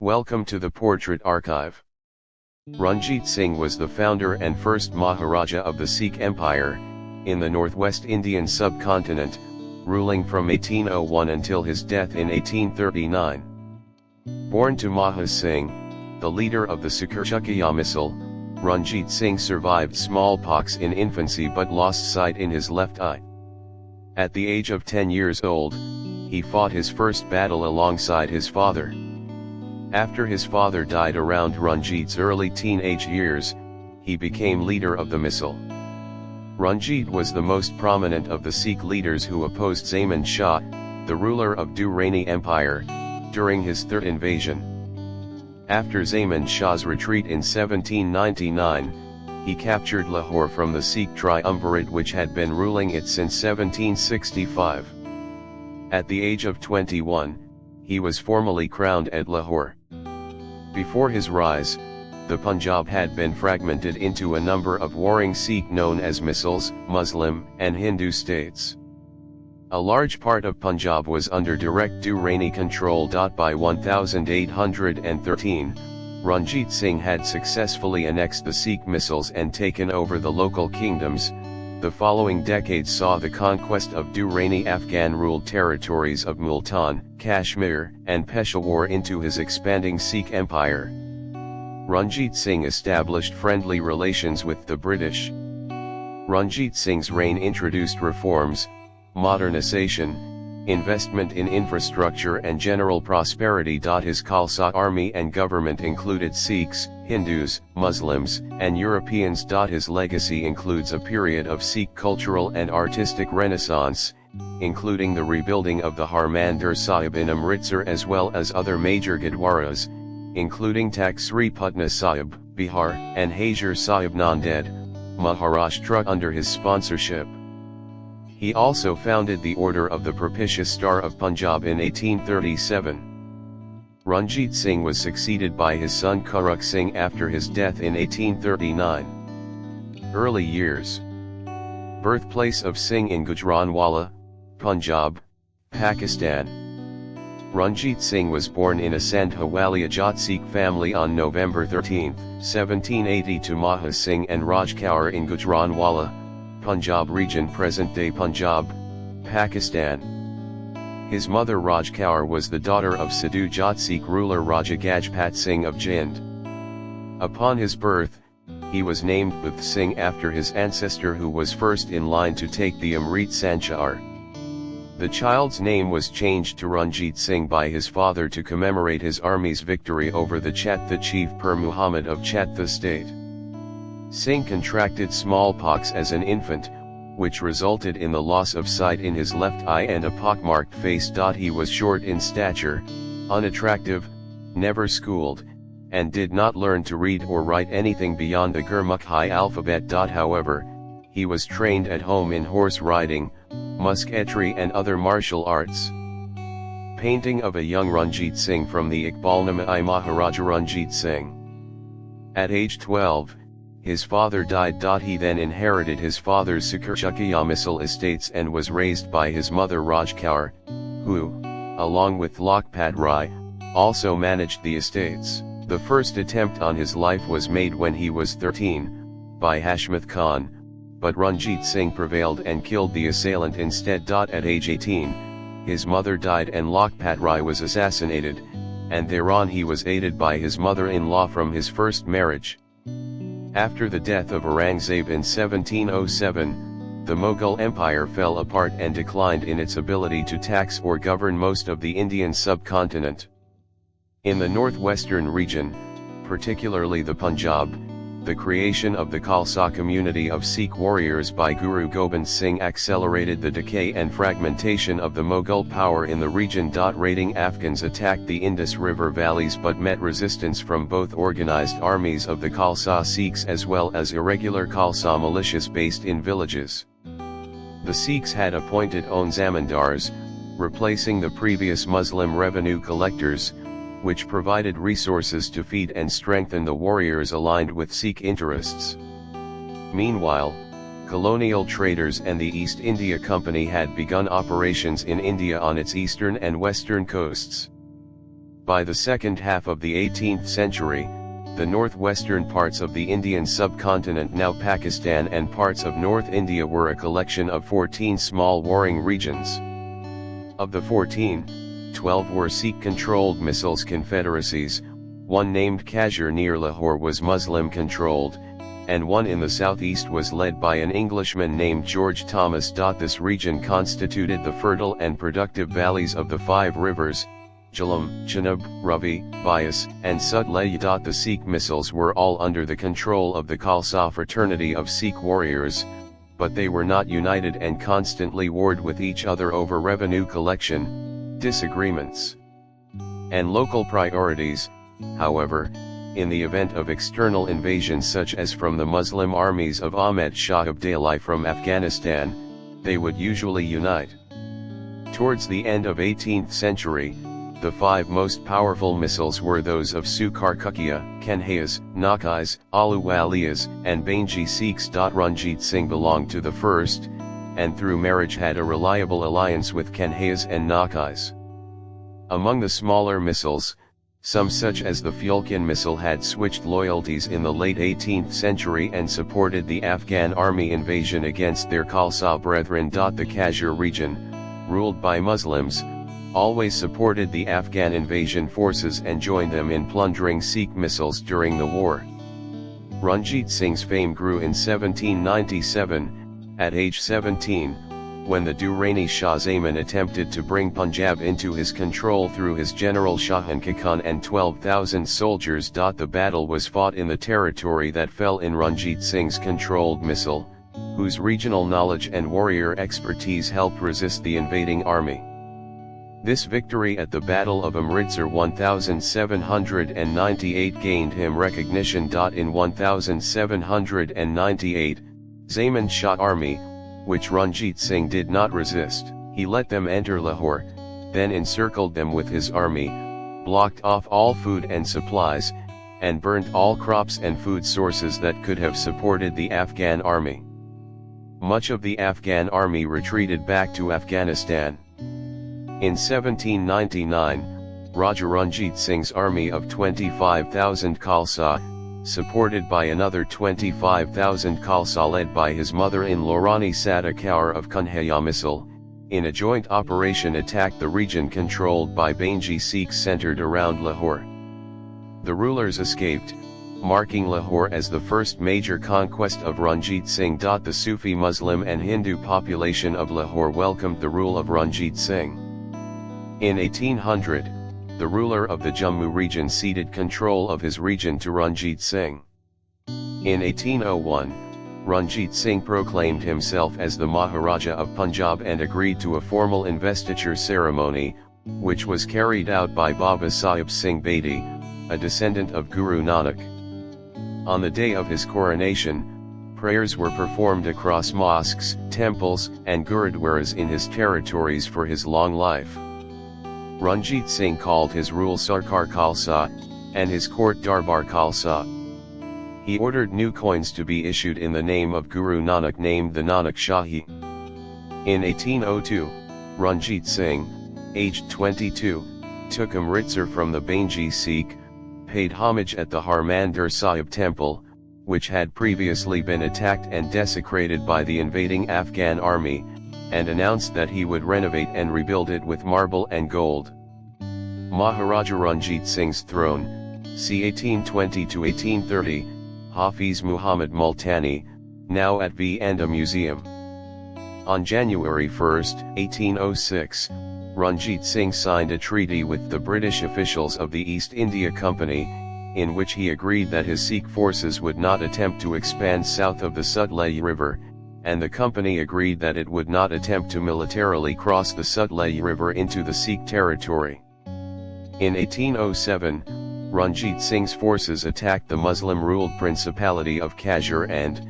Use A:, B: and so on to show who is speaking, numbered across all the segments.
A: Welcome to the Portrait Archive. Ranjit Singh was the founder and first Maharaja of the Sikh Empire, in the northwest Indian subcontinent, ruling from 1801 until his death in 1839. Born to Maharaja Singh, the leader of the Sikh Misl, Ranjit Singh survived smallpox in infancy but lost sight in his left eye. At the age of 10 years old, he fought his first battle alongside his father. After his father died around Ranjit's early teenage years, he became leader of the Misl. Ranjit was the most prominent of the Sikh leaders who opposed Zaman Shah, the ruler of Durrani Empire, during his third invasion. After Zaman Shah's retreat in 1799, he captured Lahore from the Sikh triumvirate which had been ruling it since 1765. At the age of 21, he was formally crowned at Lahore. Before his rise, the Punjab had been fragmented into a number of warring Sikh known as Misls, Muslim, and Hindu states. A large part of Punjab was under direct Durrani control. By 1813, Ranjit Singh had successfully annexed the Sikh Misls and taken over the local kingdoms. The following decades saw the conquest of Durrani Afghan-ruled territories of Multan, Kashmir, and Peshawar into his expanding Sikh Empire. Ranjit Singh established friendly relations with the British. Ranjit Singh's reign introduced reforms, modernization, investment in infrastructure and general prosperity. His Khalsa army and government included Sikhs, Hindus, Muslims, and Europeans. His legacy includes a period of Sikh cultural and artistic renaissance, including the rebuilding of the Harmandir Sahib in Amritsar as well as other major Gurdwaras, including Takht Sri Patna Sahib, Bihar, and Hazur Sahib Nanded, Maharashtra under his sponsorship. He also founded the Order of the Propitious Star of Punjab in 1837. Ranjit Singh was succeeded by his son Kuruk Singh after his death in 1839. Early years. Birthplace of Singh in Gujranwala, Punjab, Pakistan. Ranjit Singh was born in a Sandhwaliya Jat Sikh family on November 13, 1780 to Maharaja Singh and Raj Kaur in Gujranwala, Punjab region, present-day Punjab, Pakistan. His mother Raj Kaur was the daughter of Sidhu Jat Sikh ruler Raja Gajpat Singh of Jind. Upon his birth, he was named Buth Singh after his ancestor who was first in line to take the Amritsar. The child's name was changed to Ranjit Singh by his father to commemorate his army's victory over the Chatha chief Pir Muhammad of Chatha state. Singh contracted smallpox as an infant, which resulted in the loss of sight in his left eye and a pockmarked face. He was short in stature, unattractive, never schooled, and did not learn to read or write anything beyond the Gurmukhi alphabet. However, he was trained at home in horse riding, musketry and other martial arts. Painting of a young Ranjit Singh from the Iqbalnama-i Maharaja Ranjit Singh. At age 12, his father died. He then inherited his father's Sikh Misl estates and was raised by his mother Raj Kaur, who, along with Lakhpat Rai, also managed the estates. The first attempt on his life was made when he was 13, by Hashmat Khan, but Ranjit Singh prevailed and killed the assailant instead. At age 18, his mother died and Lakhpat Rai was assassinated, and thereon he was aided by his mother-in-law from his first marriage. After the death of Aurangzeb in 1707, the Mughal Empire fell apart and declined in its ability to tax or govern most of the Indian subcontinent. In the northwestern region, particularly the Punjab, the creation of the Khalsa community of Sikh warriors by Guru Gobind Singh accelerated the decay and fragmentation of the Mughal power in the region. Raiding Afghans attacked the Indus River valleys but met resistance from both organized armies of the Khalsa Sikhs as well as irregular Khalsa militias based in villages. The Sikhs had appointed own zamindars, replacing the previous Muslim revenue collectors, which provided resources to feed and strengthen the warriors aligned with Sikh interests. Meanwhile, colonial traders and the East India Company had begun operations in India on its eastern and western coasts. By the second half of the 18th century, the northwestern parts of the Indian subcontinent, now Pakistan, and parts of North India were a collection of 14 small warring regions. Of the 14, 12 were Sikh-controlled Misls confederacies, one named Kashur near Lahore was Muslim-controlled, and one in the southeast was led by an Englishman named George Thomas. This region constituted the fertile and productive valleys of the five rivers, Jhelum, Chenab, Ravi, Bias, and Sutlej. The Sikh Misls were all under the control of the Khalsa fraternity of Sikh warriors, but they were not united and constantly warred with each other over revenue collection, disagreements, and local priorities. However, in the event of external invasion such as from the Muslim armies of Ahmed Shah Abdali from Afghanistan, they would usually unite. Towards the end of 18th century, the five most powerful Misls were those of Sukarkukia, Kanhayas, Nakais, Ahluwaliyas, and Bainji Sikhs. Ranjit Singh belonged to the first, and through marriage had a reliable alliance with Kanhayas and Nakais. Among the smaller Misls, some such as the Fulkan Misl had switched loyalties in the late 18th century and supported the Afghan army invasion against their Khalsa brethren. The Kashur region, ruled by Muslims, always supported the Afghan invasion forces and joined them in plundering Sikh Misls during the war. Ranjit Singh's fame grew in 1797, at age 17, when the Durrani Shah Zaman attempted to bring Punjab into his control through his general Shahan Khan and 12,000 soldiers. The battle was fought in the territory that fell in Ranjit Singh's controlled Misl, whose regional knowledge and warrior expertise helped resist the invading army. This victory at the Battle of Amritsar 1798 gained him recognition. In 1798, Zaman Shah army, which Ranjit Singh did not resist, he let them enter Lahore, then encircled them with his army, blocked off all food and supplies, and burnt all crops and food sources that could have supported the Afghan army. Much of the Afghan army retreated back to Afghanistan. In 1799, Raja Ranjit Singh's army of 25,000 Khalsa, supported by another 25,000 Khalsa led by his mother-in-law Rani Sada Kaur of Kanhaya Misl, in a joint operation attacked the region controlled by Bainji Sikhs centered around Lahore. The rulers escaped, marking Lahore as the first major conquest of Ranjit Singh. The Sufi Muslim and Hindu population of Lahore welcomed the rule of Ranjit Singh. In 1800, the ruler of the Jammu region ceded control of his region to Ranjit Singh. In 1801, Ranjit Singh proclaimed himself as the Maharaja of Punjab and agreed to a formal investiture ceremony, which was carried out by Baba Sahib Singh Bedi, a descendant of Guru Nanak. On the day of his coronation, prayers were performed across mosques, temples, and gurudwaras in his territories for his long life. Ranjit Singh called his rule Sarkar Khalsa, and his court Darbar Khalsa. He ordered new coins to be issued in the name of Guru Nanak named the Nanak Shahi. In 1802, Ranjit Singh, aged 22, took Amritsar from the Bainji Sikh, paid homage at the Harmandir Sahib temple, which had previously been attacked and desecrated by the invading Afghan army, and announced that he would renovate and rebuild it with marble and gold. Maharaja Ranjit Singh's throne, c. 1820–1830, Hafiz Muhammad Multani, now at Vienna Museum. On January 1, 1806, Ranjit Singh signed a treaty with the British officials of the East India Company, in which he agreed that his Sikh forces would not attempt to expand south of the Sutlej River, and the company agreed that it would not attempt to militarily cross the Sutlej River into the Sikh territory. In 1807, Ranjit Singh's forces attacked the Muslim-ruled Principality of Kashur and,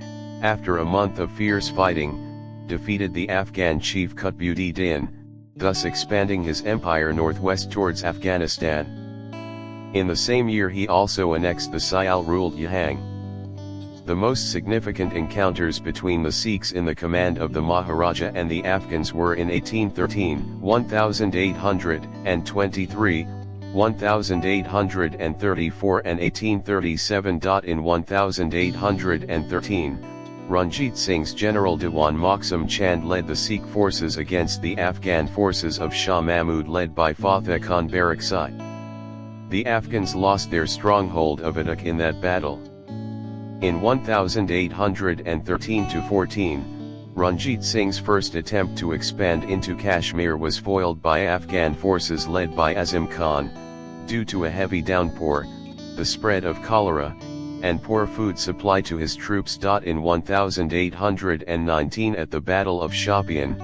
A: after a month of fierce fighting, defeated the Afghan chief Qutbuddin, thus expanding his empire northwest towards Afghanistan. In the same year he also annexed the Sial-ruled Yahang. The most significant encounters between the Sikhs in the command of the Maharaja and the Afghans were in 1813, 1823, 1834 and 1837. In 1813, Ranjit Singh's General Dewan Moksam Chand led the Sikh forces against the Afghan forces of Shah Mahmud led by Fateh Khan Baraksai. The Afghans lost their stronghold of Adak in that battle. In 1813-14, Ranjit Singh's first attempt to expand into Kashmir was foiled by Afghan forces led by Azim Khan, due to a heavy downpour, the spread of cholera, and poor food supply to his troops. In 1819 at the Battle of Shopian,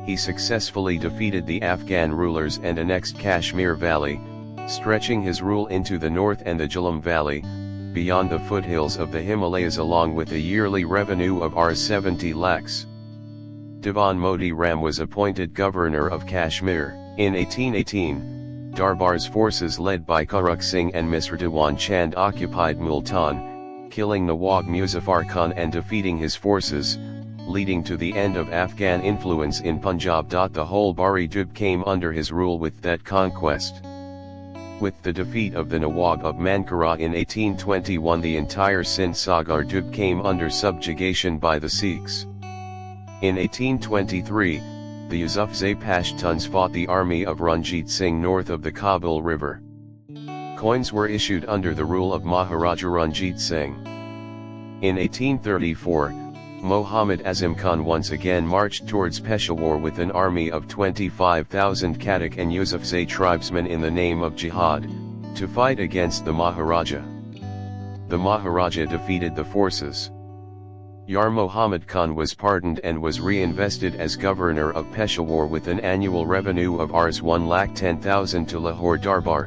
A: he successfully defeated the Afghan rulers and annexed Kashmir Valley, stretching his rule into the north and the Jhelum Valley, beyond the foothills of the Himalayas, along with a yearly revenue of Rs 70 lakhs. Diwan Moti Ram was appointed governor of Kashmir. In 1818, Darbar's forces led by Karuk Singh and Misr Dewan Chand occupied Multan, killing Nawab Muzaffar Khan and defeating his forces, leading to the end of Afghan influence in Punjab. The whole Bari Dub came under his rule with that conquest. With the defeat of the Nawab of Mankara in 1821, the entire Sindh Sagar Dub came under subjugation by the Sikhs. In 1823, the Yusufzai Pashtuns fought the army of Ranjit Singh north of the Kabul River. Coins were issued under the rule of Maharaja Ranjit Singh. In 1834, Muhammad Azim Khan once again marched towards Peshawar with an army of 25,000 Katak and Yusufzai tribesmen in the name of jihad, to fight against the Maharaja. The Maharaja defeated the forces. Yar Muhammad Khan was pardoned and was reinvested as governor of Peshawar with an annual revenue of Rs 1,10,000 to Lahore Darbar.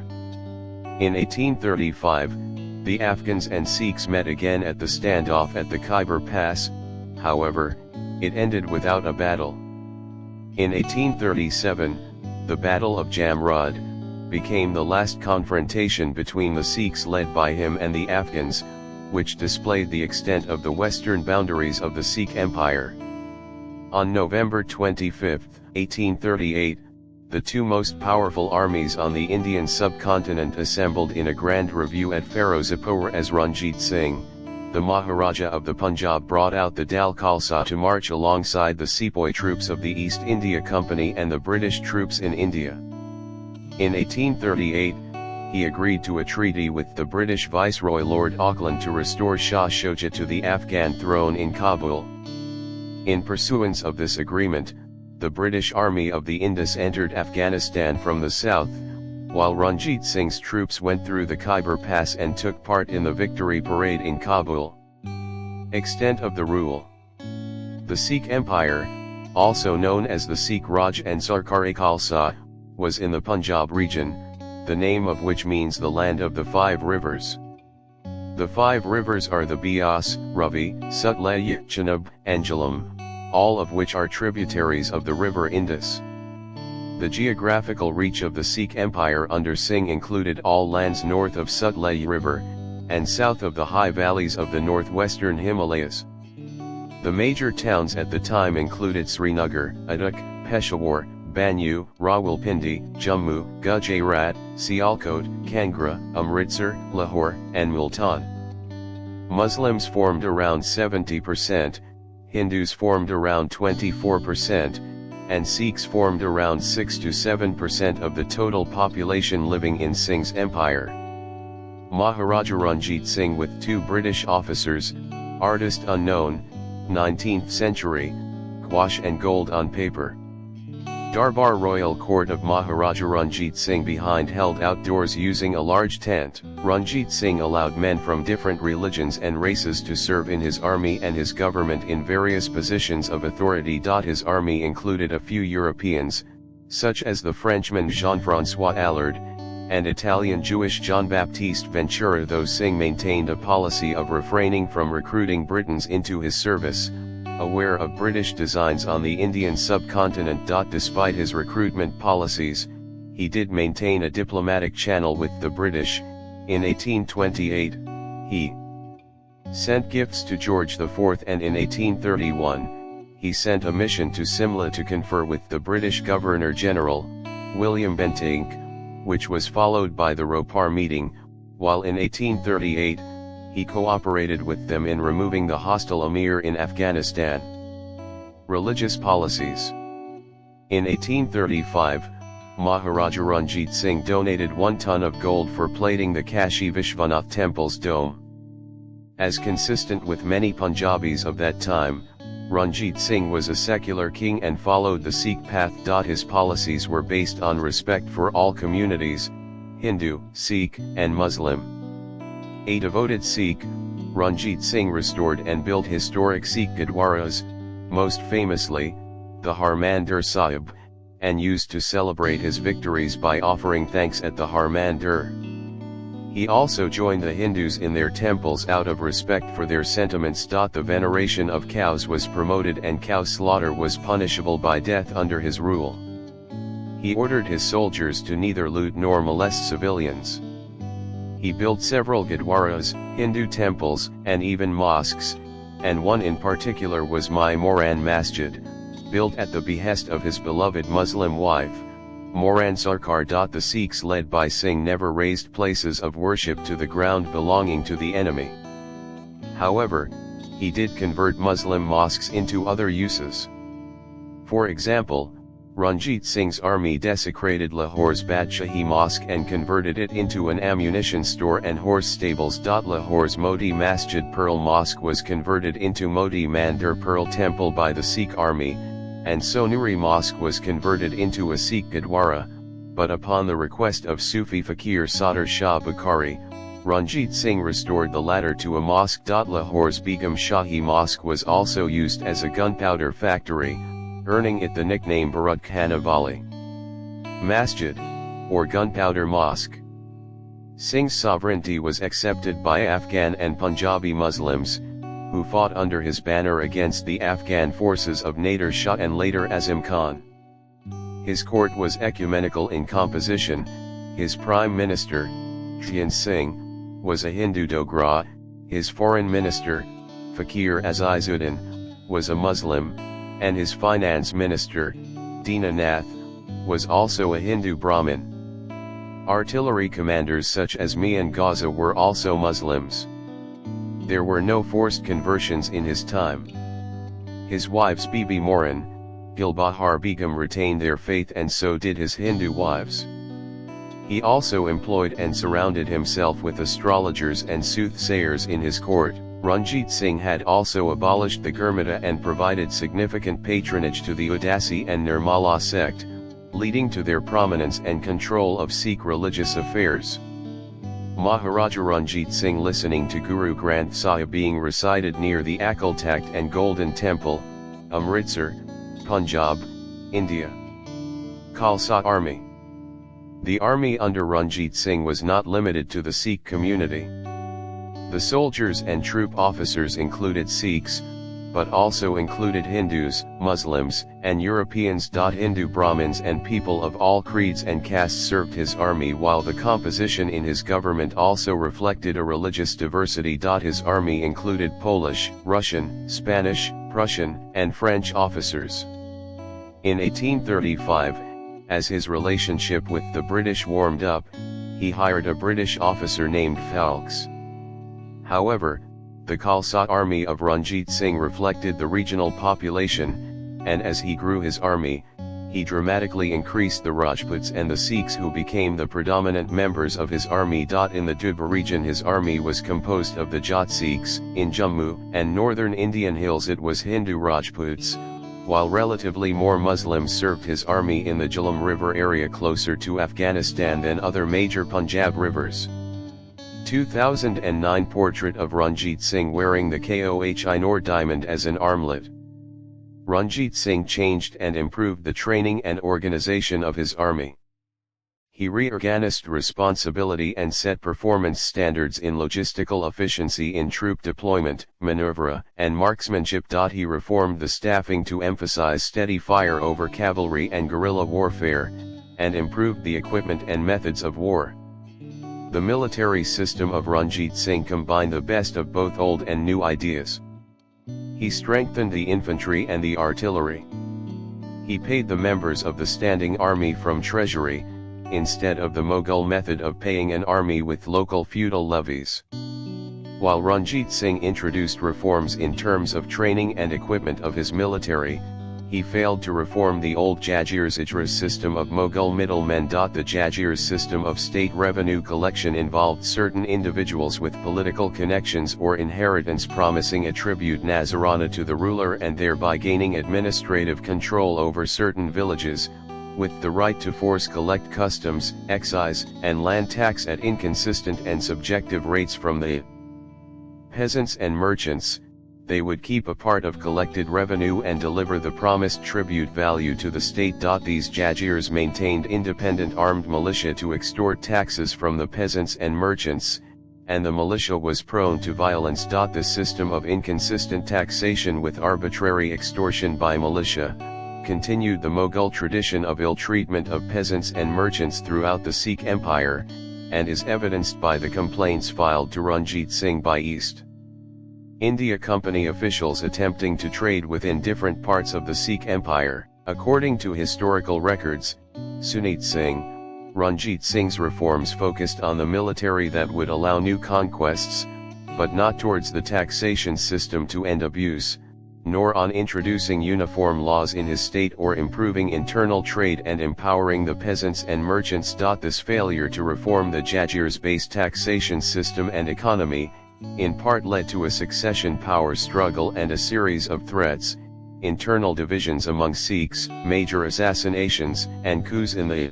A: In 1835, the Afghans and Sikhs met again at the standoff at the Khyber Pass. However, it ended without a battle. In 1837, the Battle of Jamrud became the last confrontation between the Sikhs led by him and the Afghans, which displayed the extent of the western boundaries of the Sikh Empire. On November 25, 1838, the two most powerful armies on the Indian subcontinent assembled in a grand review at Ferozepur as Ranjit Singh, the Maharaja of the Punjab, brought out the Dal Khalsa to march alongside the Sepoy troops of the East India Company and the British troops in India. In 1838, he agreed to a treaty with the British Viceroy Lord Auckland to restore Shah Shoja to the Afghan throne in Kabul. In pursuance of this agreement, the British Army of the Indus entered Afghanistan from the south, while Ranjit Singh's troops went through the Khyber Pass and took part in the victory parade in Kabul. Extent of the rule. The Sikh Empire, also known as the Sikh Raj and Sarkar-e Khalsa, was in the Punjab region, the name of which means the land of the five rivers. The five rivers are the Beas, Ravi, Sutlej, Chenab, and Jhelum, all of which are tributaries of the river Indus. The geographical reach of the Sikh Empire under Singh included all lands north of Sutlej River, and south of the high valleys of the northwestern Himalayas. The major towns at the time included Srinagar, Adak, Peshawar, Banyu, Rawalpindi, Jammu, Gujarat, Sialkot, Kangra, Amritsar, Lahore, and Multan. Muslims formed around 70%, Hindus formed around 24%, and Sikhs formed around 6 to 7% of the total population living in Singh's empire. Maharaja Ranjit Singh with two British officers, artist unknown, 19th century, gouache and gold on paper. Darbar Royal Court of Maharaja Ranjit Singh behind held outdoors using a large tent. Ranjit Singh allowed men from different religions and races to serve in his army and his government in various positions of authority. His army included a few Europeans, such as the Frenchman Jean-François Allard, and Italian Jewish Jean-Baptiste Ventura, though Singh maintained a policy of refraining from recruiting Britons into his service, aware of British designs on the Indian subcontinent. Despite his recruitment policies, he did maintain a diplomatic channel with the British. In 1828, he sent gifts to George IV, and in 1831, he sent a mission to Simla to confer with the British Governor-General, William Bentinck, which was followed by the Ropar meeting, while in 1838, he cooperated with them in removing the hostile emir in Afghanistan. Religious policies. In 1835, Maharaja Ranjit Singh donated 1 ton of gold for plating the Kashi Vishwanath temple's dome. As consistent with many Punjabis of that time, Ranjit Singh was a secular king and followed the Sikh path. His policies were based on respect for all communities, Hindu, Sikh, and Muslim. A devoted Sikh, Ranjit Singh restored and built historic Sikh Gurdwaras, most famously, the Harmandir Sahib, and used to celebrate his victories by offering thanks at the Harmandir. He also joined the Hindus in their temples out of respect for their sentiments. The veneration of cows was promoted and cow slaughter was punishable by death under his rule. He ordered his soldiers to neither loot nor molest civilians. He built several Gurdwaras, Hindu temples, and even mosques, and one in particular was Mai Moran Masjid, built at the behest of his beloved Muslim wife, Moran Sarkar. The Sikhs led by Singh never razed places of worship to the ground belonging to the enemy. However, he did convert Muslim mosques into other uses. For example, Ranjit Singh's army desecrated Lahore's Badshahi Mosque and converted it into an ammunition store and horse stables. Lahore's Moti Masjid Pearl Mosque was converted into Moti Mandir Pearl Temple by the Sikh army, and Sonuri Mosque was converted into a Sikh Gurdwara, but upon the request of Sufi fakir Sadr Shah Bukhari, Ranjit Singh restored the latter to a mosque. Lahore's Begum Shahi Mosque was also used as a gunpowder factory, earning it the nickname Barud Khanavali Masjid, or Gunpowder Mosque. Singh's sovereignty was accepted by Afghan and Punjabi Muslims, who fought under his banner against the Afghan forces of Nader Shah and later Azim Khan. His court was ecumenical in composition. His prime minister, Jyan Singh, was a Hindu Dogra, his foreign minister, Fakir Azizuddin, was a Muslim, and his finance minister, Dina Nath, was also a Hindu Brahmin. Artillery commanders such as Mian Ghaza were also Muslims. There were no forced conversions in his time. His wives Bibi Moran, Gulbahar Begum retained their faith, and so did his Hindu wives. He also employed and surrounded himself with astrologers and soothsayers in his court. Ranjit Singh had also abolished the Gurmata and provided significant patronage to the Udasi and Nirmala sect, leading to their prominence and control of Sikh religious affairs. Maharaja Ranjit Singh, listening to Guru Granth Sahib being recited near the Akal Takht and Golden Temple, Amritsar, Punjab, India. Khalsa Army. The army under Ranjit Singh was not limited to the Sikh community. The soldiers and troop officers included Sikhs, but also included Hindus, Muslims, and Europeans. Hindu Brahmins and people of all creeds and castes served his army, while the composition in his government also reflected a religious diversity. His army included Polish, Russian, Spanish, Prussian, and French officers. In 1835, as his relationship with the British warmed up, he hired a British officer named Fauj-i-Khas. However, the Khalsa army of Ranjit Singh reflected the regional population, and as he grew his army, he dramatically increased the Rajputs and the Sikhs, who became the predominant members of his army. In the Duba region his army was composed of the Jat Sikhs, in Jammu and northern Indian hills it was Hindu Rajputs, while relatively more Muslims served his army in the Jhelum River area closer to Afghanistan than other major Punjab rivers. 2009 Portrait of Ranjit Singh wearing the Koh-i-Noor diamond as an armlet. Ranjit Singh changed and improved the training and organization of his army. He reorganized responsibility and set performance standards in logistical efficiency in troop deployment, maneuver, and marksmanship. He reformed the staffing to emphasize steady fire over cavalry and guerrilla warfare, and improved the equipment and methods of war. The military system of Ranjit Singh combined the best of both old and new ideas. He strengthened the infantry and the artillery. He paid the members of the standing army from treasury, instead of the Mughal method of paying an army with local feudal levies. While Ranjit Singh introduced reforms in terms of training and equipment of his military, he failed to reform the old Jagirs-Ijras system of Mughal middlemen. The Jagirs system of state revenue collection involved certain individuals with political connections or inheritance promising a tribute nazarana to the ruler and thereby gaining administrative control over certain villages, with the right to force collect customs, excise, and land tax at inconsistent and subjective rates from the peasants and merchants. They would keep a part of collected revenue and deliver the promised tribute value to the state. These Jagirs maintained independent armed militia to extort taxes from the peasants and merchants, and the militia was prone to violence. This system of inconsistent taxation with arbitrary extortion by militia continued the Mughal tradition of ill treatment of peasants and merchants throughout the Sikh Empire, and is evidenced by the complaints filed to Ranjit Singh by East India Company officials attempting to trade within different parts of the Sikh Empire. According to historical records, Sunit Singh, Ranjit Singh's reforms focused on the military that would allow new conquests, but not towards the taxation system to end abuse, nor on introducing uniform laws in his state or improving internal trade and empowering the peasants and merchants. This failure to reform the Jagirs-based taxation system and economy, in part led to a succession power struggle and a series of threats, internal divisions among Sikhs, major assassinations, and coups in the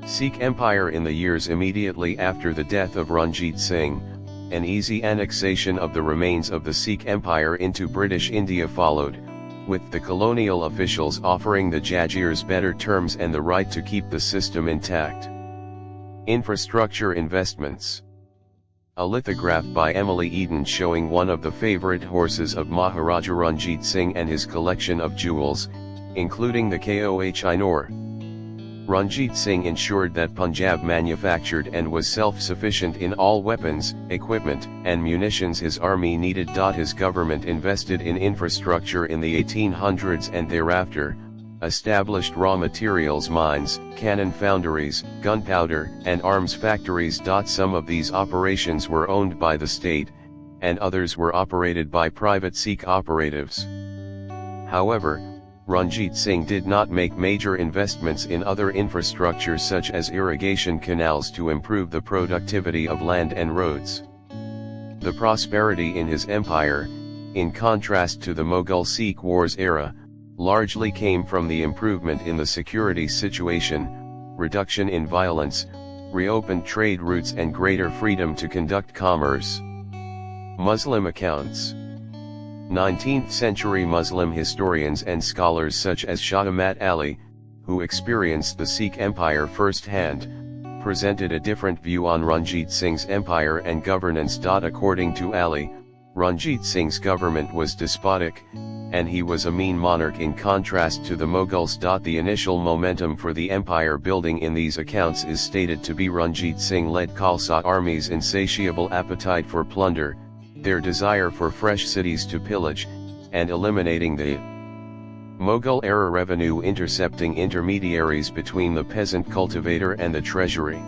A: Sikh Empire. In the years immediately after the death of Ranjit Singh, an easy annexation of the remains of the Sikh Empire into British India followed, with the colonial officials offering the Jagirs better terms and the right to keep the system intact. Infrastructure investments. A lithograph by Emily Eden showing one of the favorite horses of Maharaja Ranjit Singh and his collection of jewels, including the Koh-i-Noor. Ranjit Singh ensured that Punjab manufactured and was self-sufficient in all weapons, equipment, and munitions his army needed. His government invested in infrastructure in the 1800s and thereafter, established raw materials mines, cannon foundries, gunpowder, and arms factories. Some of these operations were owned by the state, and others were operated by private Sikh operatives. However, Ranjit Singh did not make major investments in other infrastructure such as irrigation canals to improve the productivity of land and roads. The prosperity in his empire, in contrast to the Mughal Sikh Wars era, largely came from the improvement in the security situation, reduction in violence, reopened trade routes and greater freedom to conduct commerce. Muslim accounts. 19th-century Muslim historians and scholars such as Shah Ahmad Ali, who experienced the Sikh Empire firsthand, presented a different view on Ranjit Singh's empire and governance. According to Ali, Ranjit Singh's government was despotic, and he was a mean monarch in contrast to the Mughals. The initial momentum for the empire building in these accounts is stated to be Ranjit Singh-led Khalsa armies' insatiable appetite for plunder, their desire for fresh cities to pillage, and eliminating the Mughal-era revenue intercepting intermediaries between the peasant cultivator and the treasury.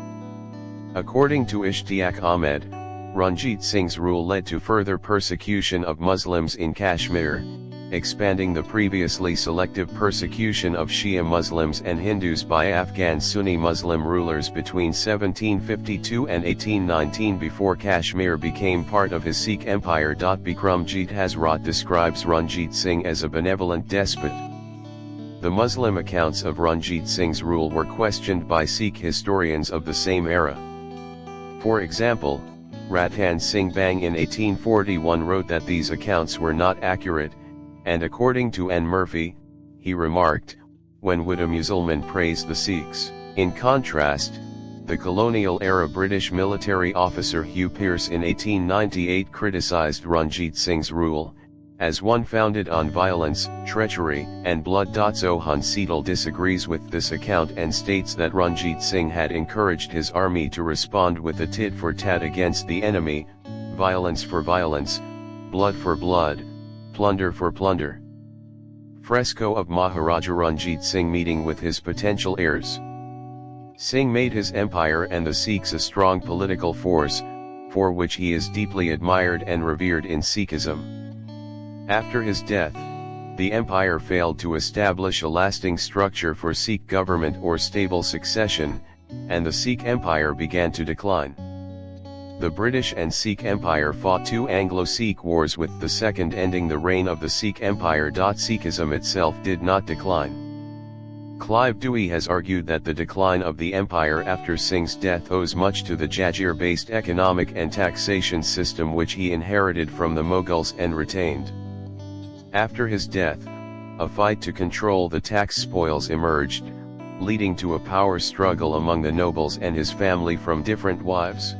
A: According to Ishtiaq Ahmed, Ranjit Singh's rule led to further persecution of Muslims in Kashmir, expanding the previously selective persecution of Shia Muslims and Hindus by Afghan Sunni Muslim rulers between 1752 and 1819 before Kashmir became part of his Sikh Empire. Bikramjit Hazrat describes Ranjit Singh as a benevolent despot. The Muslim accounts of Ranjit Singh's rule were questioned by Sikh historians of the same era. For example, Ratan Singh Bang in 1841 wrote that these accounts were not accurate, and according to N. Murphy, he remarked, "When would a Musulman praise the Sikhs?" In contrast, the colonial-era British military officer Hugh Pearce in 1898 criticized Ranjit Singh's rule, as one founded on violence, treachery, and blood. Sohan Setal disagrees with this account and states that Ranjit Singh had encouraged his army to respond with a tit for tat against the enemy, violence for violence, blood for blood, plunder for plunder. Fresco of Maharaja Ranjit Singh meeting with his potential heirs. Singh made his empire and the Sikhs a strong political force, for which he is deeply admired and revered in Sikhism. After his death, the empire failed to establish a lasting structure for Sikh government or stable succession, and the Sikh Empire began to decline. The British and Sikh Empire fought two Anglo-Sikh wars, with the second ending the reign of the Sikh Empire. Sikhism itself did not decline. Clive Dewey has argued that the decline of the empire after Singh's death owes much to the Jagir-based economic and taxation system which he inherited from the Mughals and retained. After his death, a fight to control the tax spoils emerged, leading to a power struggle among the nobles and his family from different wives.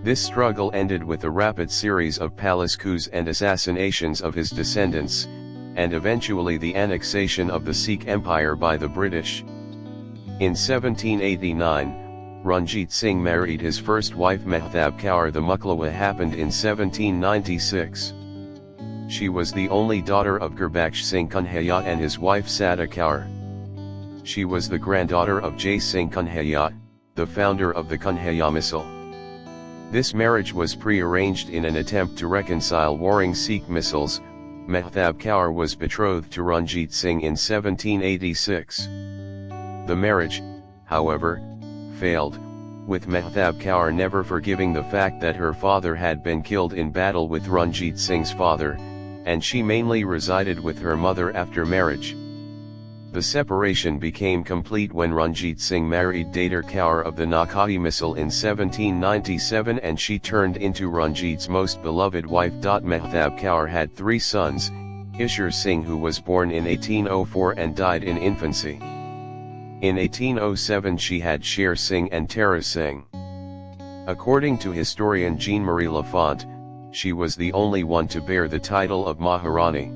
A: This struggle ended with a rapid series of palace coups and assassinations of his descendants, and eventually the annexation of the Sikh Empire by the British. In 1789, Ranjit Singh married his first wife Mehtab Kaur. The Muklawa happened in 1796. She was the only daughter of Gurbaksh Singh Kanhaiya and his wife Sada Kaur. She was the granddaughter of Jai Singh Kanhaiya, the founder of the Kanhaiya Misl. This marriage was pre-arranged in an attempt to reconcile warring Sikh Misls. Mehtab Kaur was betrothed to Ranjit Singh in 1786. The marriage, however, failed, with Mehtab Kaur never forgiving the fact that her father had been killed in battle with Ranjit Singh's father, and she mainly resided with her mother after marriage. The separation became complete when Ranjit Singh married Datar Kaur of the Nakhai Misl in 1797, and she turned into Ranjit's most beloved wife. Mehtab Kaur had three sons, Ishar Singh, who was born in 1804 and died in infancy. In 1807 she had Sher Singh and Tara Singh. According to historian Jean-Marie Lafont, she was the only one to bear the title of Maharani.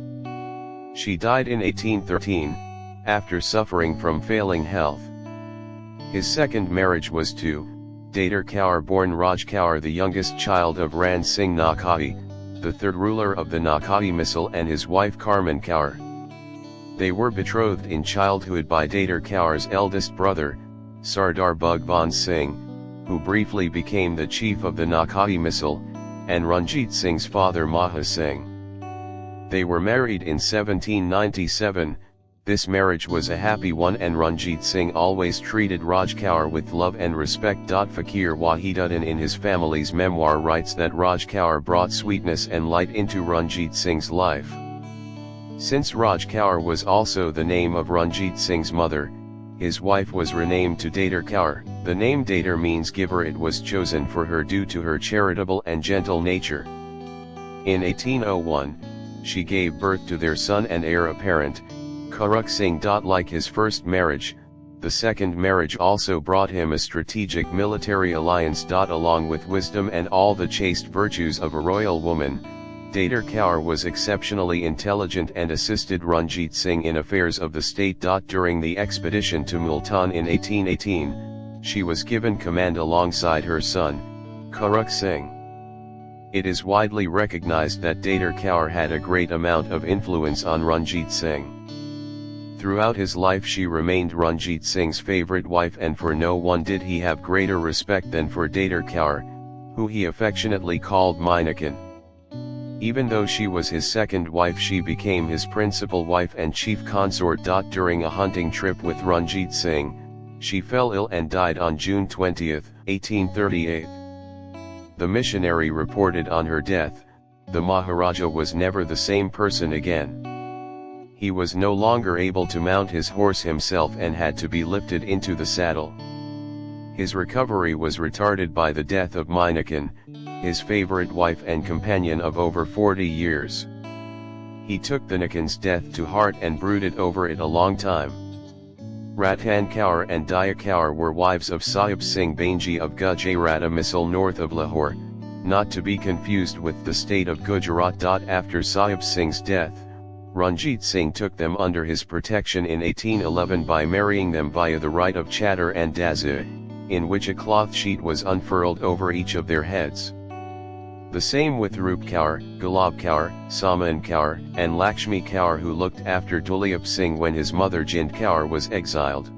A: She died in 1813, after suffering from failing health. His second marriage was to Datar Kaur, born Raj Kaur, the youngest child of Ran Singh Nakhai, the third ruler of the Nakhai Misl, and his wife Karman Kaur. They were betrothed in childhood by Datar Kaur's eldest brother, Sardar Bhagwan Singh, who briefly became the chief of the Nakhai Misl, and Ranjit Singh's father Maha Singh. They were married in 1797. This marriage was a happy one, and Ranjit Singh always treated Raj Kaur with love and respect. Fakir Wahiduddin in his family's memoir writes that Raj Kaur brought sweetness and light into Ranjit Singh's life. Since Raj Kaur was also the name of Ranjit Singh's mother, his wife was renamed to Datar Kaur. The name Datar means giver. It was chosen for her due to her charitable and gentle nature. In 1801, she gave birth to their son and heir apparent, Kuruk Singh. Like his first marriage, the second marriage also brought him a strategic military alliance. Along with wisdom and all the chaste virtues of a royal woman, Datar Kaur was exceptionally intelligent and assisted Ranjit Singh in affairs of the state. During the expedition to Multan in 1818, she was given command alongside her son, Kuruk Singh. It is widely recognized that Datar Kaur had a great amount of influence on Ranjit Singh. Throughout his life she remained Ranjit Singh's favorite wife, and for no one did he have greater respect than for Datar Kaur, who he affectionately called Minakan. Even though she was his second wife, she became his principal wife and chief consort. During a hunting trip with Ranjit Singh, she fell ill and died on June 20, 1838. The missionary reported on her death, "The Maharaja was never the same person again. He was no longer able to mount his horse himself and had to be lifted into the saddle." His recovery was retarded by the death of Minakan, his favorite wife and companion of over 40 years. He took the Nakan's death to heart and brooded over it a long time. Ratan Kaur and Daya Kaur were wives of Sahib Singh Bainji of Gujarata Misl north of Lahore, not to be confused with the state of Gujarat. After Sahib Singh's death, Ranjit Singh took them under his protection in 1811 by marrying them via the rite of Chatter and Daza, in which a cloth sheet was unfurled over each of their heads. The same with Rup Kaur, Gulab Kaur, Saman Kaur, and Lakshmi Kaur, who looked after Duleep Singh when his mother Jind Kaur was exiled.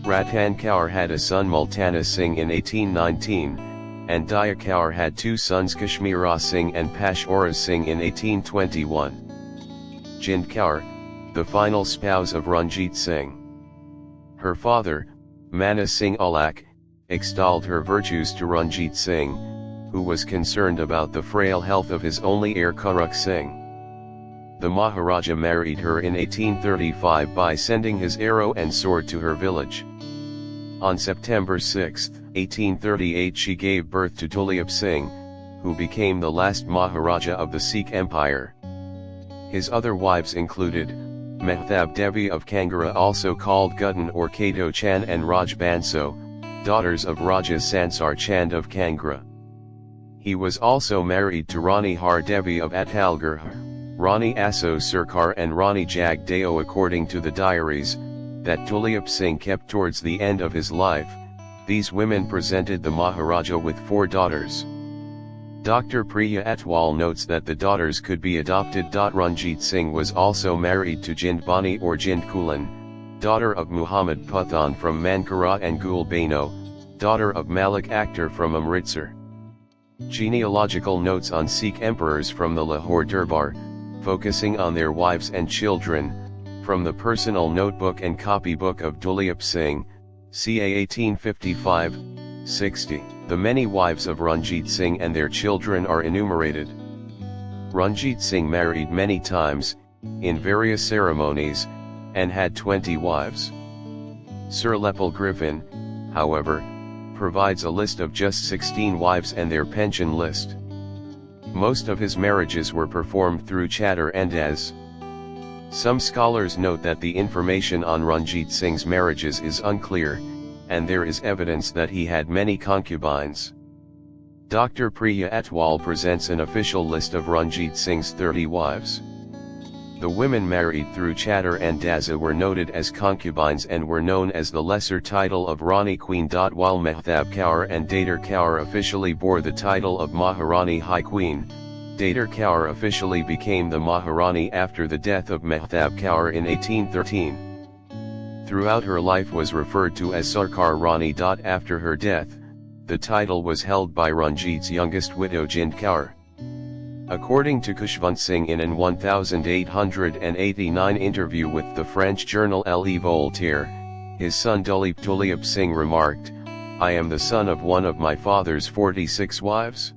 A: Ratan Kaur had a son Multana Singh in 1819, and Daya Kaur had two sons Kashmira Singh and Peshawar Singh in 1821. Jind Kaur, the final spouse of Ranjit Singh. Her father, Mana Singh Ulak, extolled her virtues to Ranjit Singh, who was concerned about the frail health of his only heir Kuruk Singh. The Maharaja married her in 1835 by sending his arrow and sword to her village. On September 6, 1838 she gave birth to Duleep Singh, who became the last Maharaja of the Sikh Empire. His other wives included Mehtab Devi of Kangra, also called Guddan or Kato Chan, and Raj Banso, daughters of Raja Sansar Chand of Kangra. He was also married to Rani Har Devi of Atalgarh, Rani Aso Sarkar and Rani Jag Deo. According to the diaries that Duleep Singh kept towards the end of his life, these women presented the Maharaja with 4 daughters. Dr. Priya Atwal notes that the daughters could be adopted. Ranjit Singh was also married to Jind Bani or Jind Kulan, daughter of Muhammad Pathan from Mankara, and Gul Bano, daughter of Malik Akhtar from Amritsar. Genealogical notes on Sikh emperors from the Lahore Durbar, focusing on their wives and children, from the personal notebook and copybook of Duleep Singh, ca 1855-60. The many wives of Ranjit Singh and their children are enumerated. Ranjit Singh married many times, in various ceremonies, and had 20 wives. Sir Lepel Griffin, however, provides a list of just 16 wives and their pension list. Most of his marriages were performed through Chatter Andaz. Some scholars note that the information on Ranjit Singh's marriages is unclear, and there is evidence that he had many concubines. Dr. Priya Atwal presents an official list of Ranjit Singh's 30 wives. The women married through Chatter and Daza were noted as concubines and were known as the lesser title of Rani Queen. While Mehtab Kaur and Datar Kaur officially bore the title of Maharani High Queen, Datar Kaur officially became the Maharani after the death of Mehtab Kaur in 1813. Throughout her life was referred to as Sarkar Rani. After her death, the title was held by Ranjit's youngest widow Jind Kaur. According to Khushwant Singh in an 1889 interview with the French journal Le Voltaire, his son Duleep Singh remarked, "I am the son of one of my father's 46 wives."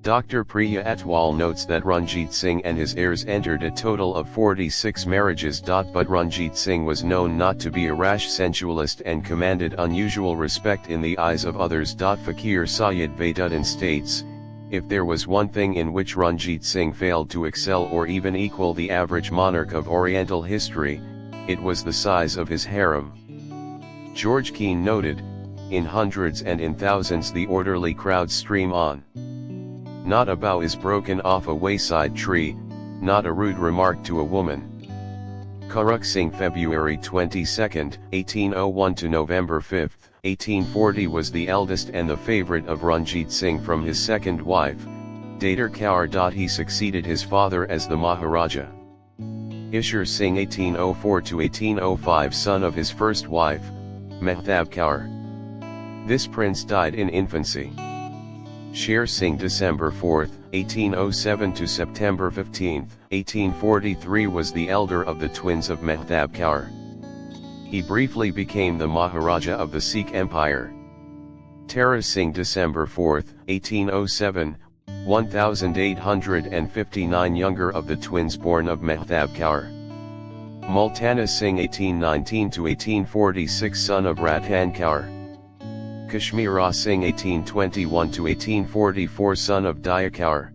A: Dr. Priya Atwal notes that Ranjit Singh and his heirs entered a total of 46 marriages. But Ranjit Singh was known not to be a rash sensualist and commanded unusual respect in the eyes of others. Fakir Sayyid Vaiduddin states, if there was one thing in which Ranjit Singh failed to excel or even equal the average monarch of Oriental history, it was the size of his harem. George Keane noted, in hundreds and in thousands the orderly crowds stream on. Not a bough is broken off a wayside tree, not a rude remark to a woman. Kuruk Singh, February 22, 1801 to November 5, 1840 was the eldest and the favorite of Ranjit Singh from his second wife, Datar Kaur. He succeeded his father as the Maharaja. Ishar Singh 1804 to 1805, son of his first wife, Mehtab Kaur. This prince died in infancy. Sher Singh December 4, 1807 to September 15, 1843 was the elder of the twins of Mehtab Kaur. He briefly became the Maharaja of the Sikh Empire. Tara Singh December 4, 1807, 1859 younger of the twins born of Mehtab Kaur. Multana Singh 1819 to 1846 son of Ratan Kaur. Kashmira Singh 1821 to 1844 son of Daya Kaur.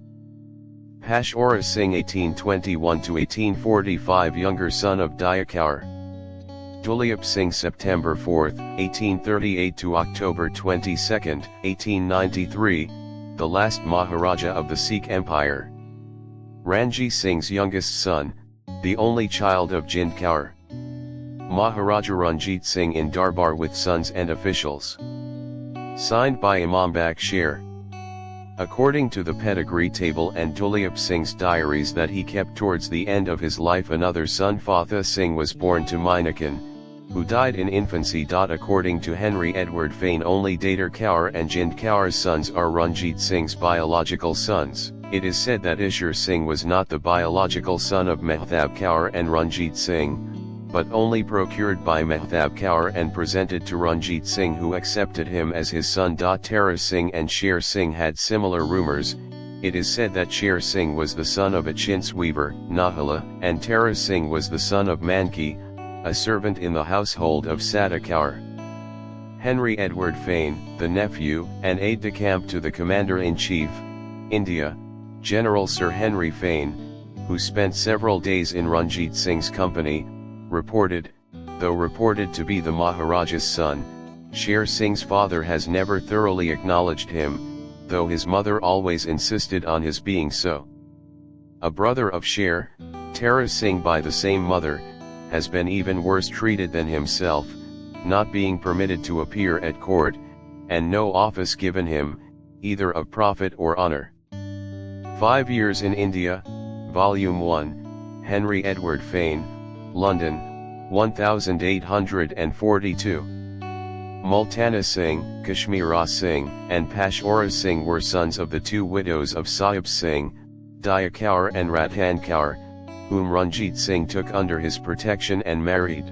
A: Peshawar Singh 1821 to 1845 younger son of Daya Kaur. Duleep Singh September 4, 1838 to October 22, 1893, the last Maharaja of the Sikh Empire. Ranjit Singh's youngest son, the only child of Jind Kaur. Maharaja Ranjit Singh in Darbar with sons and officials. Signed by Imam Sher. According to the pedigree table and Duleep Singh's diaries that he kept towards the end of his life, another son Fateh Singh was born to Minakan, who died in infancy. According to Henry Edward Fane, only Datar Kaur and Jind Kaur's sons are Ranjit Singh's biological sons. It is said that Ishar Singh was not the biological son of Mehtab Kaur and Ranjit Singh, but only procured by Mehtab Kaur and presented to Ranjit Singh, who accepted him as his son. Tara Singh and Sher Singh had similar rumors. It is said that Sher Singh was the son of a chintz weaver, Nahala, and Tara Singh was the son of Manki, a servant in the household of Sada Kaur. Henry Edward Fane, the nephew and aide-de-camp to the Commander-in-Chief, India, General Sir Henry Fane, who spent several days in Ranjit Singh's company, reported, though reported to be the Maharaja's son, Sher Singh's father has never thoroughly acknowledged him, though his mother always insisted on his being so. A brother of Sher, Tara Singh by the same mother, has been even worse treated than himself, not being permitted to appear at court, and no office given him, either of profit or honor. 5 Years in India, Volume 1, Henry Edward Fane, London, 1842. Multana Singh, Kashmira Singh, and Peshawar Singh were sons of the two widows of Sahib Singh, Daya Kaur and Ratan Kaur, whom Ranjit Singh took under his protection and married.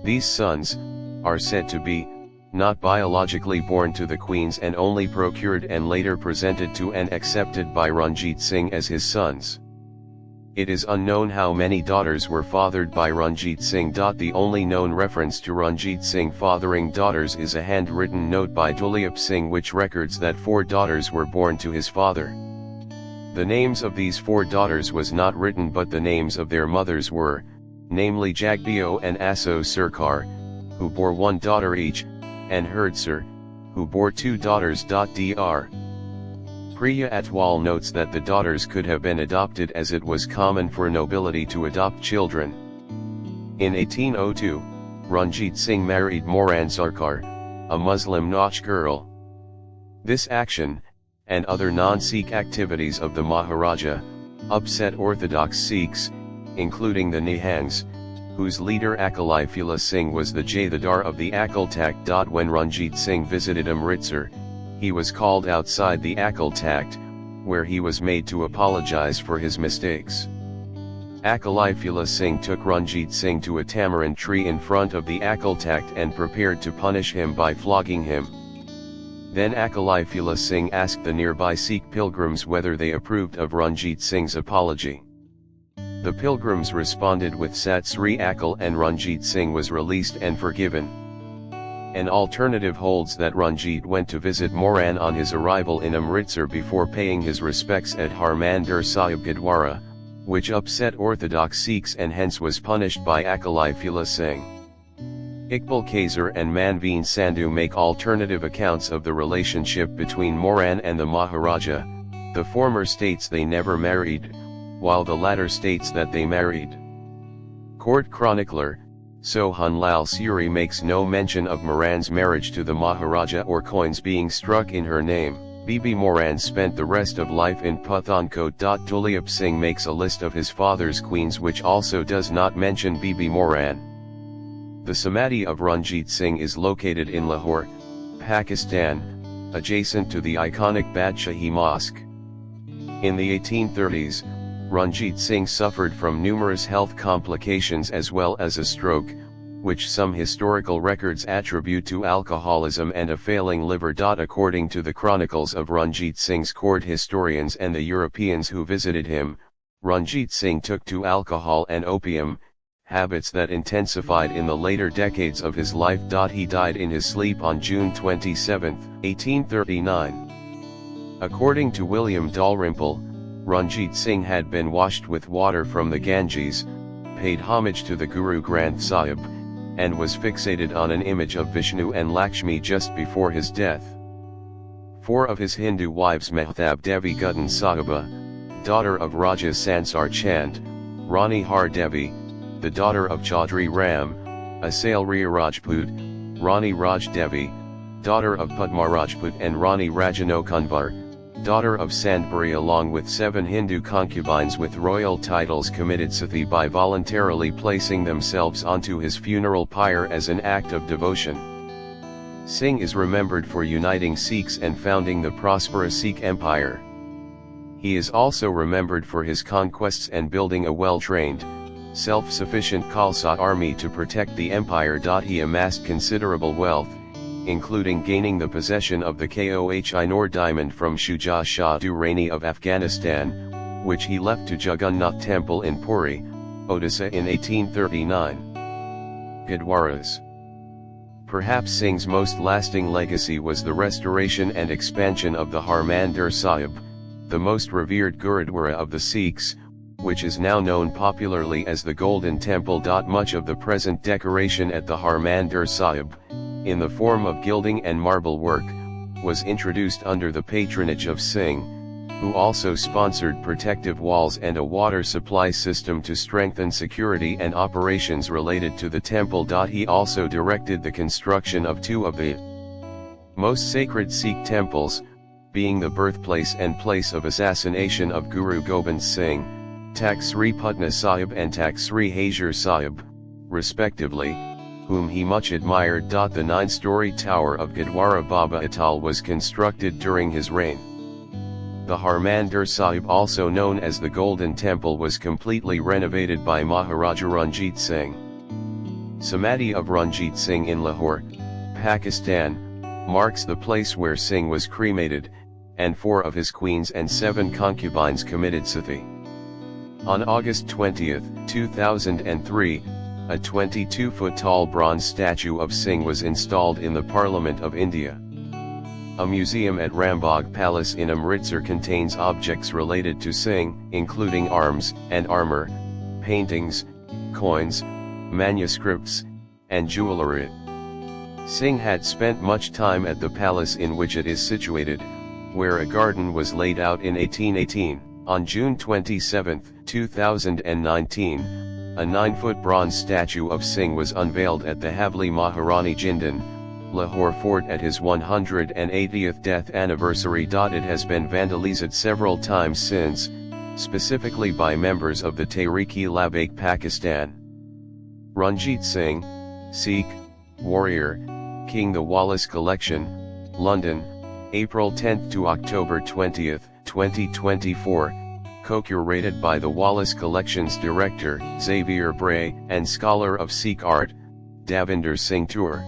A: These sons are said to be not biologically born to the queens and only procured and later presented to and accepted by Ranjit Singh as his sons. It is unknown how many daughters were fathered by Ranjit Singh. The only known reference to Ranjit Singh fathering daughters is a handwritten note by Duleep Singh which records that 4 daughters were born to his father. The names of these 4 daughters was not written, but the names of their mothers were, namely Jagdeo and Aso Sarkar, who bore 1 daughter each, and Herdsar, who bore 2 daughters. Dr. Priya Atwal notes that the daughters could have been adopted as it was common for nobility to adopt children. In 1802, Ranjit Singh married Moran Sarkar, a Muslim Nach girl. This action, and other non-Sikh activities of the Maharaja, upset orthodox Sikhs, including the Nihangs, whose leader Akalai Phula Singh was the Jathedar of the Akal Takht. When Ranjit Singh visited Amritsar, he was called outside the Akal Takht, where he was made to apologize for his mistakes. Akalai Phula Singh took Ranjit Singh to a tamarind tree in front of the Akal Takht and prepared to punish him by flogging him. Then Akalai Phula Singh asked the nearby Sikh pilgrims whether they approved of Ranjit Singh's apology. The pilgrims responded with Sat Sri Akal, and Ranjit Singh was released and forgiven. An alternative holds that Ranjit went to visit Moran on his arrival in Amritsar before paying his respects at Harmandir Sahib Gurdwara, which upset orthodox Sikhs and hence was punished by Akalai Phula Singh. Iqbal Kaiser and Manveen Sandhu make alternative accounts of the relationship between Moran and the Maharaja. The former states they never married, while the latter states that they married. Court chronicler Sohan Lal Suri makes no mention of Moran's marriage to the Maharaja or coins being struck in her name. Bibi Moran spent the rest of life in Pathankot. Duleep Singh makes a list of his father's queens which also does not mention Bibi Moran. The Samadhi of Ranjit Singh is located in Lahore, Pakistan, adjacent to the iconic Badshahi Mosque. In the 1830s, Ranjit Singh suffered from numerous health complications as well as a stroke, which some historical records attribute to alcoholism and a failing liver. According to the chronicles of Ranjit Singh's court historians and the Europeans who visited him, Ranjit Singh took to alcohol and opium, habits that intensified in the later decades of his life. He died in his sleep on June 27, 1839. According to William Dalrymple, Ranjit Singh had been washed with water from the Ganges, paid homage to the Guru Granth Sahib, and was fixated on an image of Vishnu and Lakshmi just before his death. 4 of his Hindu wives, Mehtab Devi Guttan Sahiba, daughter of Raja Sansar Chand, Rani Har Devi, the daughter of Chaudhry Ram, Asailriya Rajput, Rani Raj Devi, daughter of Padma Rajput and Rani Rajano Kunvar, daughter of Sandbury, along with 7 Hindu concubines with royal titles, committed sati by voluntarily placing themselves onto his funeral pyre as an act of devotion. Singh is remembered for uniting Sikhs and founding the prosperous Sikh Empire. He is also remembered for his conquests and building a well-trained, self-sufficient Khalsa army to protect the empire. He amassed considerable wealth, including gaining the possession of the Koh-i-Noor diamond from Shuja Shah Durrani of Afghanistan, which he left to Jagannath Temple in Puri, Odisha in 1839. Gurdwaras. Perhaps Singh's most lasting legacy was the restoration and expansion of the Harmandir Sahib, the most revered Gurudwara of the Sikhs, which is now known popularly as the Golden Temple. Much of the present decoration at the Harmandir Sahib, in the form of gilding and marble work, was introduced under the patronage of Singh, who also sponsored protective walls and a water supply system to strengthen security and operations related to the temple. He also directed the construction of 2 of the most sacred Sikh temples, being the birthplace and place of assassination of Guru Gobind Singh, Takht Sri Putna Sahib and Takht Sri Hazur Sahib, respectively, whom he much admired. The 9-story tower of Gurdwara Baba Atal was constructed during his reign. The Harmandir Sahib, also known as the Golden Temple, was completely renovated by Maharaja Ranjit Singh. Samadhi of Ranjit Singh in Lahore, Pakistan, marks the place where Singh was cremated, and 4 of his queens and 7 concubines committed sati. On August 20, 2003, a 22-foot tall bronze statue of Singh was installed in the Parliament of India. A museum at Rambagh Palace in Amritsar contains objects related to Singh, including arms and armor, paintings, coins, manuscripts, and jewellery. Singh had spent much time at the palace in which it is situated, where a garden was laid out in 1818. On June 27, 2019, a 9-foot bronze statue of Singh was unveiled at the Haveli Maharani Jindal, Lahore Fort at his 180th death anniversary. It has been vandalized several times since, specifically by members of the Tehreek-e-Labbaik Pakistan. Ranjit Singh, Sikh warrior, King. The Wallace Collection, London, April 10 to October 20, 2024. Co-curated by the Wallace Collection's director, Xavier Bray, and scholar of Sikh art, Davinder Singh Tour.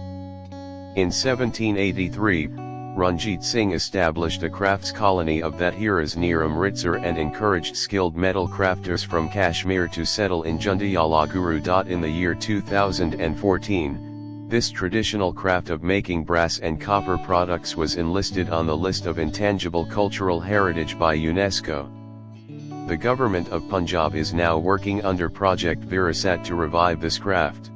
A: In 1783, Ranjit Singh established a crafts colony of that eras near Amritsar and encouraged skilled metal crafters from Kashmir to settle in Jundiyala Guru. In the year 2014, this traditional craft of making brass and copper products was enlisted on the list of intangible cultural heritage by UNESCO. The government of Punjab is now working under Project Virasat to revive this craft.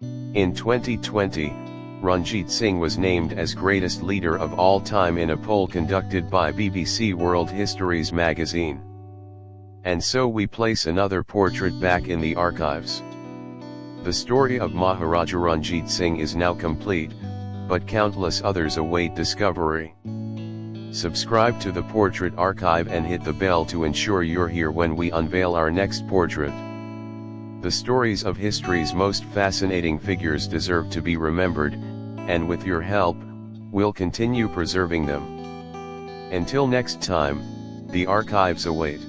A: In 2020, Ranjit Singh was named as greatest leader of all time in a poll conducted by BBC World Histories magazine. And so we place another portrait back in the archives. The story of Maharaja Ranjit Singh is now complete, but countless others await discovery. Subscribe to the Portrait Archive and hit the bell to ensure you're here when we unveil our next portrait. The stories of history's most fascinating figures deserve to be remembered, and with your help, we'll continue preserving them. Until next time, the archives await.